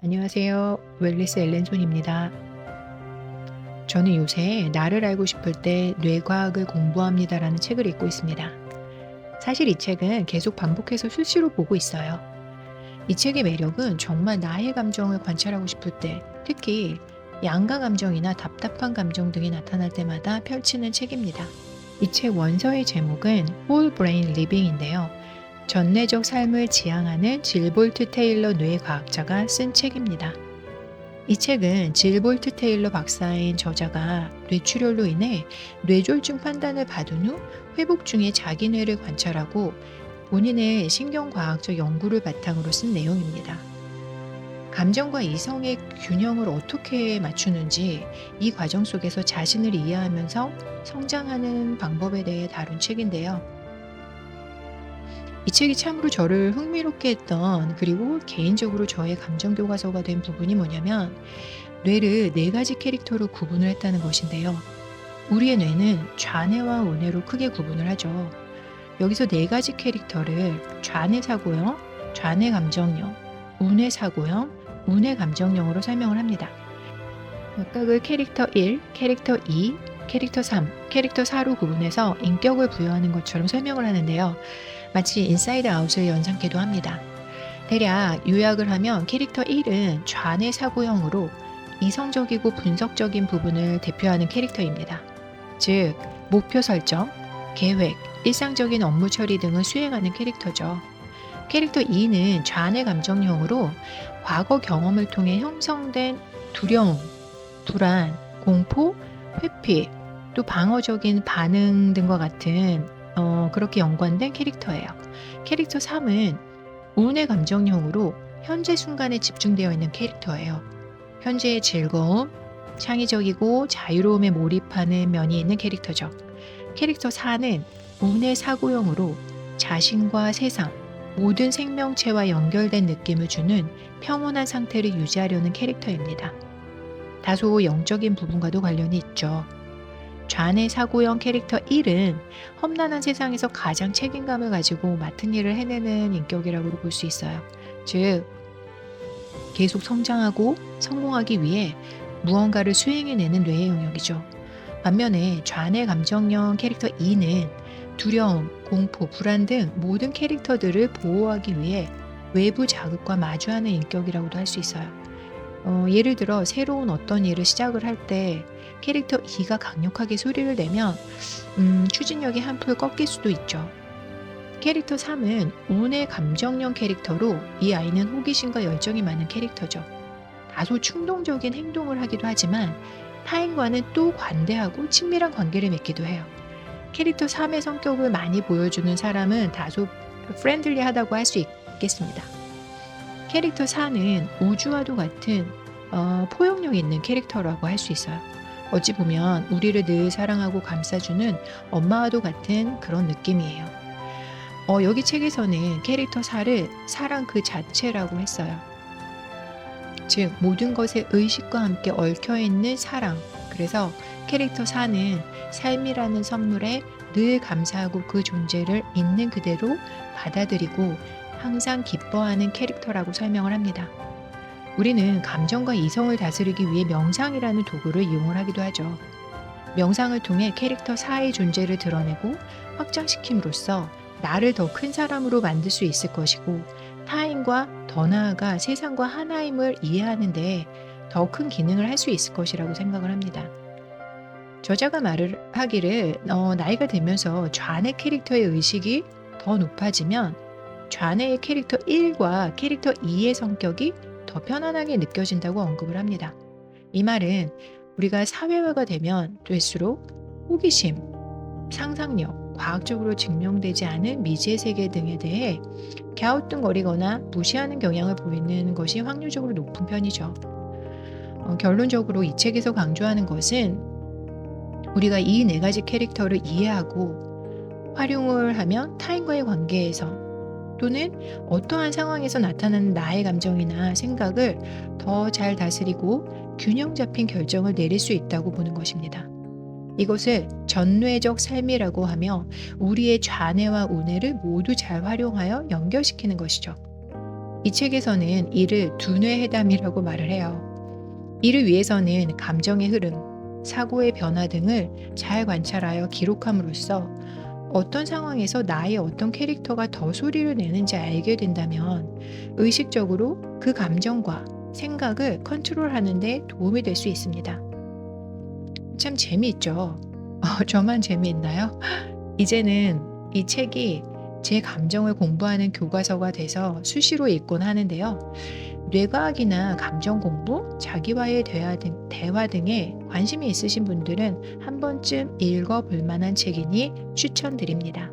안녕하세요. 웰리스 엘렌손입니다. 저는 요새 나를 알고 싶을 때 뇌과학을 공부합니다라는 책을 읽고 있습니다. 사실 이 책은 계속 반복해서 수시로 보고 있어요. 이 책의 매력은 정말 나의 감정을 관찰하고 싶을 때, 특히 양가 감정이나 답답한 감정 등이 나타날 때마다 펼치는 책입니다. 이 책 원서의 제목은 Whole Brain Living인데요. 전뇌적 삶을 지향하는 질 볼트 테일러 뇌과학자가 쓴 책입니다. 이 책은 질 볼트 테일러 박사인 저자가 뇌출혈로 인해 뇌졸중 판단을 받은 후 회복 중에 자기 뇌를 관찰하고 본인의 신경과학적 연구를 바탕으로 쓴 내용입니다. 감정과 이성의 균형을 어떻게 맞추는지 이 과정 속에서 자신을 이해하면서 성장하는 방법에 대해 다룬 책인데요. 이 책이 참으로 저를 흥미롭게 했던, 그리고 개인적으로 저의 감정 교과서가 된 부분이 뭐냐면 뇌를 네 가지 캐릭터로 구분을 했다는 것인데요. 우리의 뇌는 좌뇌와 우뇌로 크게 구분을 하죠. 여기서 네 가지 캐릭터를 좌뇌 사고형, 좌뇌 감정형, 우뇌 사고형, 우뇌 감정형으로 설명을 합니다. 각각을 캐릭터 1, 캐릭터 2, 캐릭터 3, 캐릭터 4로 구분해서 인격을 부여하는 것처럼 설명을 하는데요. 마치 인사이드 아웃을 연상케도 합니다. 대략 요약을 하면 캐릭터 1은 좌뇌 사고형으로 이성적이고 분석적인 부분을 대표하는 캐릭터입니다. 즉, 목표 설정, 계획, 일상적인 업무 처리 등을 수행하는 캐릭터죠. 캐릭터 2는 좌뇌 감정형으로 과거 경험을 통해 형성된 두려움, 불안, 공포, 회피, 또 방어적인 반응 등과 같은 그렇게 연관된 캐릭터예요. 캐릭터 3은 운의 감정형으로 현재 순간에 집중되어 있는 캐릭터예요. 현재의 즐거움, 창의적이고 자유로움에 몰입하는 면이 있는 캐릭터죠. 캐릭터 4는 운의 사고형으로 자신과 세상, 모든 생명체와 연결된 느낌을 주는 평온한 상태를 유지하려는 캐릭터입니다. 다소 영적인 부분과도 관련이 있죠. 좌뇌 사고형 캐릭터 1은 험난한 세상에서 가장 책임감을 가지고 맡은 일을 해내는 인격이라고 볼 수 있어요. 즉, 계속 성장하고 성공하기 위해 무언가를 수행해내는 뇌의 영역이죠. 반면에 좌뇌 감정형 캐릭터 2는 두려움, 공포, 불안 등 모든 캐릭터들을 보호하기 위해 외부 자극과 마주하는 인격이라고도 할 수 있어요. 예를 들어 새로운 어떤 일을 시작을 할 때 캐릭터 2가 강력하게 소리를 내면 추진력이 한풀 꺾일 수도 있죠. 캐릭터 3은 운의 감정형 캐릭터로 이 아이는 호기심과 열정이 많은 캐릭터죠. 다소 충동적인 행동을 하기도 하지만 타인과는 또 관대하고 친밀한 관계를 맺기도 해요. 캐릭터 3의 성격을 많이 보여주는 사람은 다소 프렌들리하다고 할 수 있겠습니다. 캐릭터 4는 우주와도 같은 포용력 있는 캐릭터라고 할 수 있어요. 어찌 보면 우리를 늘 사랑하고 감싸주는 엄마와도 같은 그런 느낌이에요. 여기 책에서는 캐릭터 4를 사랑 그 자체라고 했어요. 즉, 모든 것에 의식과 함께 얽혀있는 사랑. 그래서 캐릭터 4는 삶이라는 선물에 늘 감사하고 그 존재를 있는 그대로 받아들이고 항상 기뻐하는 캐릭터라고 설명을 합니다. 우리는 감정과 이성을 다스리기 위해 명상이라는 도구를 이용을 하기도 하죠. 명상을 통해 캐릭터 4의 존재를 드러내고 확장시킴으로써 나를 더 큰 사람으로 만들 수 있을 것이고, 타인과 더 나아가 세상과 하나임을 이해하는 데 더 큰 기능을 할 수 있을 것이라고 생각을 합니다. 저자가 말을 하기를 나이가 들면서 좌뇌 캐릭터의 의식이 더 높아지면 좌뇌의 캐릭터 1과 캐릭터 2의 성격이 더 편안하게 느껴진다고 언급을 합니다. 이 말은 우리가 사회화가 되면 될수록 호기심, 상상력, 과학적으로 증명되지 않은 미지의 세계 등에 대해 갸우뚱거리거나 무시하는 경향을 보이는 것이 확률적으로 높은 편이죠. 결론적으로 이 책에서 강조하는 것은 우리가 이 네 가지 캐릭터를 이해하고 활용을 하면 타인과의 관계에서 또는 어떠한 상황에서 나타나는 나의 감정이나 생각을 더 잘 다스리고 균형 잡힌 결정을 내릴 수 있다고 보는 것입니다. 이것을 전뇌적 삶이라고 하며 우리의 좌뇌와 우뇌를 모두 잘 활용하여 연결시키는 것이죠. 이 책에서는 이를 두뇌 회담이라고 말을 해요. 이를 위해서는 감정의 흐름, 사고의 변화 등을 잘 관찰하여 기록함으로써 어떤 상황에서 나의 어떤 캐릭터가 더 소리를 내는지 알게 된다면 의식적으로 그 감정과 생각을 컨트롤하는 데 도움이 될 수 있습니다. 참 재미있죠? 저만 재미있나요? 이제는 이 책이 제 감정을 공부하는 교과서가 돼서 수시로 읽곤 하는데요. 뇌과학이나 감정 공부, 자기와의 대화 등에 관심이 있으신 분들은 한 번쯤 읽어볼 만한 책이니 추천드립니다.